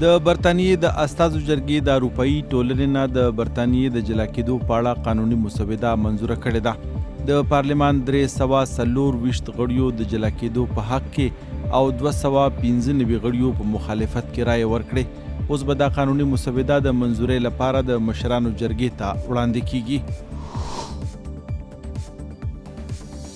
د برطانیې د استازو جرګې د اروپایي ټولنې نه د برطانیې د جلا کېدو په اړه قانوني مسوده منظوره کړې ده. د پارلمان 324 غړیو د جلا کېدو په حق کې او 295 غړیو په مخالفت کې رایه ورکړې. اوس به دا قانوني مسوده د منظورۍ لپاره د مشرانو جرګې ته وړاندې کیږي.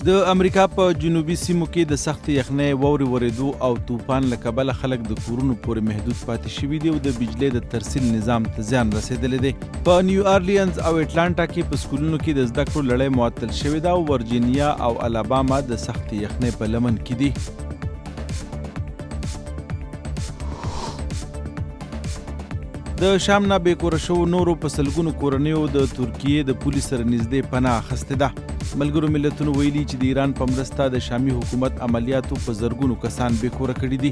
د امریکا په جنوبي سیمو کې د سخت یخنۍ، واورې ورېدو او طوفان له کبله خلک د کورونو پورې محدود پاتې شوي دي او د بجلۍ د ترسیل نظام ته زیان رسېدلی دی. په نیو آرلینز او اټلانټا کې په سکولونو کې د زده کړو لړۍ معطل شوې ده او ورجینیا او الاباما د سخت یخنۍ په لمن کې دي. د شام نه بېکوره شوو نورو په سلګونو کورنیو د ترکیې د پولې سره نږدې پناه اخیستې ده. ملګرو ملتونو ویلي چې د ایران په مرسته د شامي حکومت عملیاتو په زرګونو کسان بېکوره کړي دي.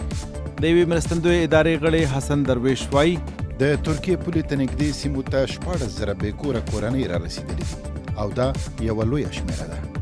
د یوې مرستندویې ادارې غړی حسن درویش وایي د ترکیې پولې ته نږدې سیمو ته 14,000 بېکوره کورنۍ را رسېدلې دي او دا یوه لویه شمېره ده.